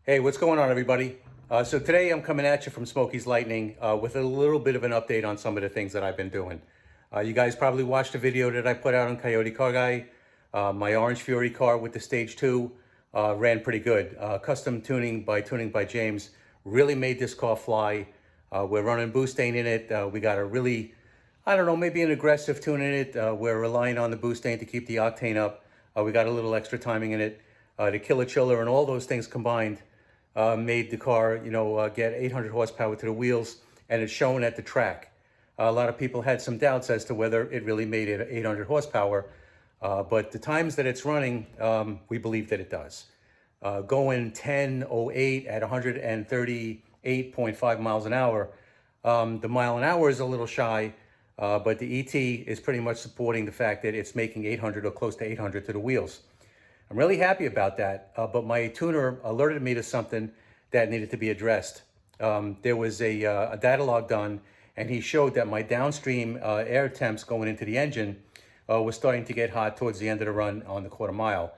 Hey, what's going on, everybody? So today I'm coming at you from Smokey's Lightning with a little bit of an update on some of the things that I've been doing. You guys probably watched a video that I put out on Coyote Car Guy. My Orange Fury car with the Stage 2 ran pretty good. Custom tuning by James really made this car fly. We're running Boostain in it. We got a really, I don't know, maybe an aggressive tune in it. We're relying on the Boostain to keep the octane up. We got a little extra timing in it. The Killer Chiller and all those things combined made the car, get 800 horsepower to the wheels, and it's shown at the track. A lot of people had some doubts as to whether it really made it 800 horsepower, but the times that it's running, we believe that it does. Going 10:08 at 138.5 miles an hour. The mile an hour is a little shy, but the ET is pretty much supporting the fact that it's making 800 or close to 800 to the wheels. I'm really happy about that, but my tuner alerted me to something that needed to be addressed. There was a data log done, and he showed that my downstream air temps going into the engine was starting to get hot towards the end of the run on the quarter mile.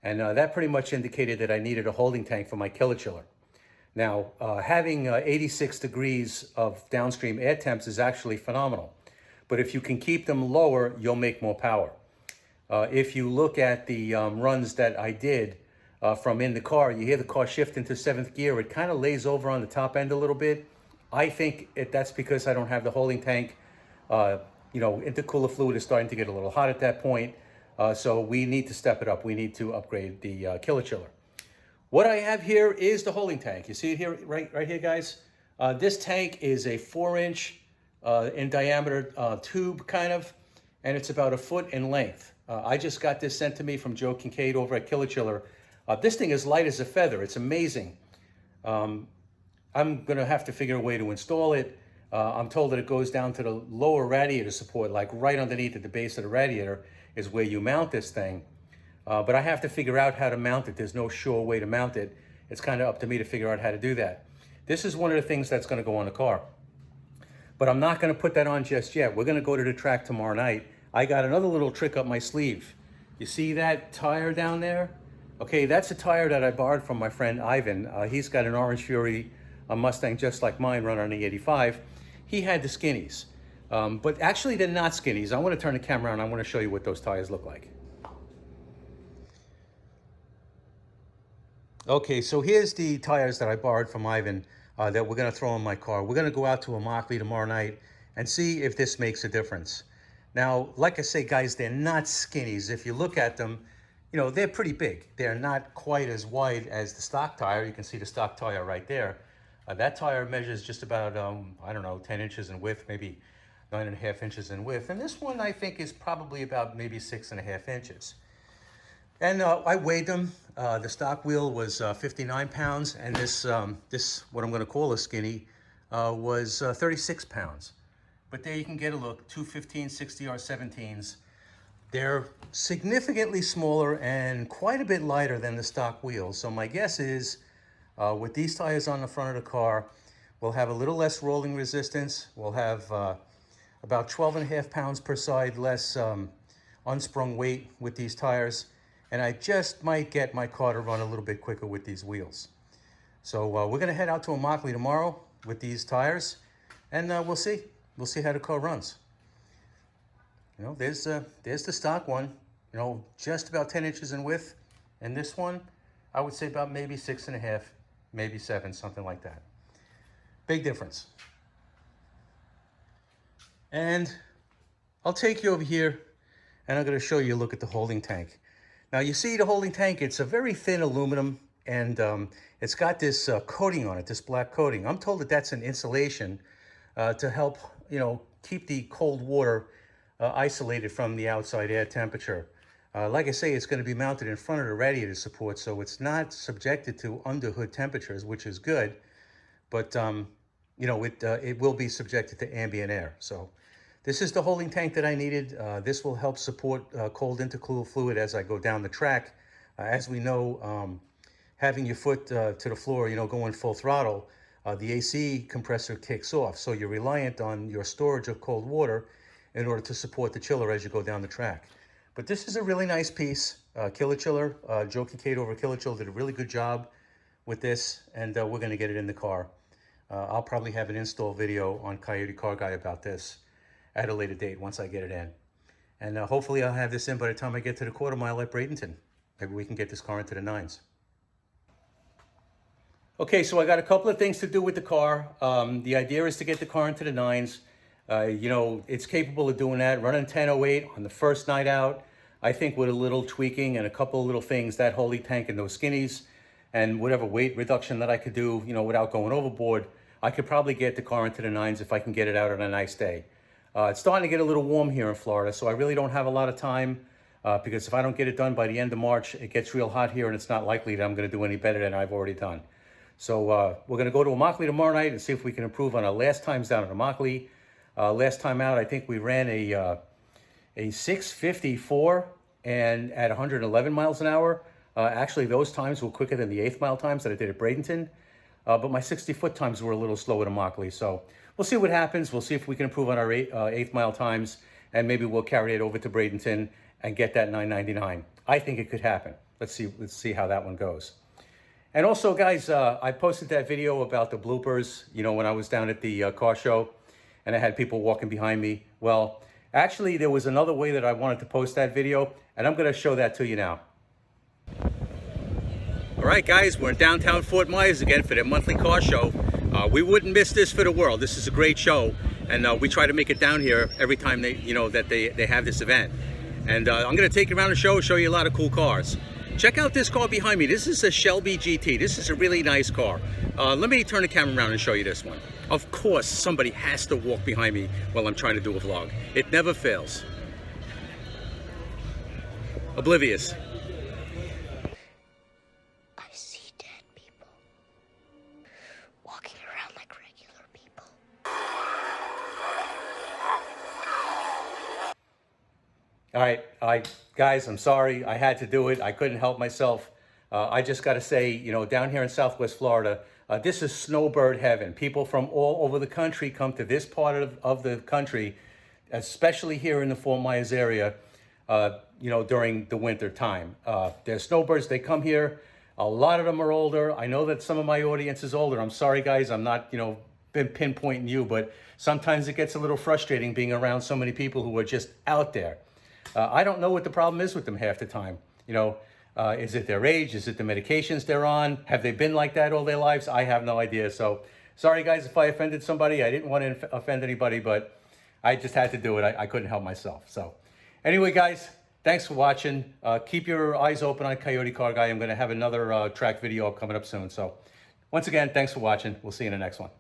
And that pretty much indicated that I needed a holding tank for my Killer Chiller. Now, having 86 degrees of downstream air temps is actually phenomenal. But if you can keep them lower, you'll make more power. If you look at the runs that I did from in the car, you hear the car shift into seventh gear. It kind of lays over on the top end a little bit. I think that's because I don't have the holding tank. Intercooler fluid is starting to get a little hot at that point. So we need to step it up. We need to upgrade the Killer Chiller. What I have here is the holding tank. You see it here, right here, guys? This tank is a 4-inch in diameter tube, kind of, and it's about a foot in length. I just got this sent to me from Joe Kincaid over at Killer Chiller. This thing is light as a feather. It's amazing. I'm going to have to figure a way to install it. I'm told that it goes down to the lower radiator support, like right underneath at the base of the radiator is where you mount this thing. But I have to figure out how to mount it. There's no sure way to mount it. It's kind of up to me to figure out how to do that. This is one of the things that's going to go on the car. But I'm not going to put that on just yet. We're going to go to the track tomorrow night. I got another little trick up my sleeve. You see that tire down there? Okay, that's a tire that I borrowed from my friend Ivan. He's got an Orange Fury, a Mustang just like mine, run on the 85. He had the skinnies. But actually, they're not skinnies. I want to turn the camera on. I want to show you what those tires look like. Okay, so here's the tires that I borrowed from Ivan that we're going to throw in my car. We're going to go out to a Mockley tomorrow night and see if this makes a difference. Now, like I say, guys, they're not skinnies. If you look at them, they're pretty big. They're not quite as wide as the stock tire. You can see the stock tire right there. That tire measures just about, 10 inches in width, maybe 9.5 inches in width. And this one, I think, is probably about maybe 6.5 inches. And I weighed them. The stock wheel was 59 pounds, and this what I'm going to call a skinny, was 36 pounds. But there you can get a look, 215 60R17s. They're significantly smaller and quite a bit lighter than the stock wheels. So my guess is, with these tires on the front of the car, we'll have a little less rolling resistance. We'll have about 12.5 pounds per side less unsprung weight with these tires. And I just might get my car to run a little bit quicker with these wheels. So we're going to head out to a Mockley tomorrow with these tires, and we'll see. We'll see how the car runs. There's the stock one, just about 10 inches in width. And this one, I would say about maybe 6.5, maybe 7, something like that. Big difference. And I'll take you over here, and I'm going to show you a look at the holding tank. Now, you see the holding tank, it's a very thin aluminum, and it's got this coating on it, this black coating. I'm told that that's an insulation to help, keep the cold water isolated from the outside air temperature. Like I say, it's going to be mounted in front of the radiator support, so it's not subjected to underhood temperatures, which is good. But, it will be subjected to ambient air. So this is the holding tank that I needed. This will help support cold intercooler fluid as I go down the track. As we know, having your foot to the floor, going full throttle, the AC compressor kicks off. So you're reliant on your storage of cold water in order to support the chiller as you go down the track. But this is a really nice piece. Killer Chiller, Joe Kincaid over Killer Chiller did a really good job with this, and we're going to get it in the car. I'll probably have an install video on Coyote Car Guy about this at a later date once I get it in. And hopefully I'll have this in by the time I get to the quarter mile at Bradenton. Maybe we can get this car into the nines. Okay, so I got a couple of things to do with the car. The idea is to get the car into the nines. You know, it's capable of doing that, running 1008 on the first night out. I think with a little tweaking and a couple of little things, that holy tank and those skinnies, and whatever weight reduction that I could do, you know, without going overboard, I could probably get the car into the nines if I can get it out on a nice day. It's starting to get a little warm here in Florida, so I really don't have a lot of time because if I don't get it done by the end of March, it gets real hot here and it's not likely that I'm going to do any better than I've already done. So we're going to go to Immokalee tomorrow night and see if we can improve on our last times down at Immokalee. Last time out, I think we ran a 6:54 and at 111 miles an hour. Actually, those times were quicker than the 8th mile times that I did at Bradenton. But my 60-foot times were a little slower at Immokalee. So we'll see what happens. We'll see if we can improve on our 8th mile times. And maybe we'll carry it over to Bradenton and get that 999. I think it could happen. Let's see how that one goes. And also, guys, I posted that video about the bloopers, you know, when I was down at the car show and I had people walking behind me. Well, actually, there was another way that I wanted to post that video, and I'm going to show that to you now. All right, guys, we're in downtown Fort Myers again for their monthly car show. We wouldn't miss this for the world. This is a great show, and we try to make it down here every time they have this event. And I'm going to take you around the show you a lot of cool cars. Check out this car behind me. This is a Shelby GT. This is a really nice car. Let me turn the camera around and show you this one. Of course, somebody has to walk behind me while I'm trying to do a vlog. It never fails. Oblivious. I see dead people walking around like regular people. All right, guys, I'm sorry. I had to do it. I couldn't help myself. I just got to say, you know, down here in Southwest Florida, this is snowbird heaven. People from all over the country come to this part of the country, especially here in the Fort Myers area, you know, during the winter time. They're snowbirds. They come here. A lot of them are older. I know that some of my audience is older. I'm sorry, guys. I'm not, you know, been pinpointing you, but sometimes it gets a little frustrating being around so many people who are just out there. I don't know what the problem is with them half the time. You know, is it their age? Is it the medications they're on? Have they been like that all their lives? I have no idea. So sorry, guys, if I offended somebody. I didn't want to offend anybody, but I just had to do it. I couldn't help myself. So anyway, guys, thanks for watching. Keep your eyes open on Coyote Car Guy. I'm going to have another track video coming up soon. So once again, thanks for watching. We'll see you in the next one.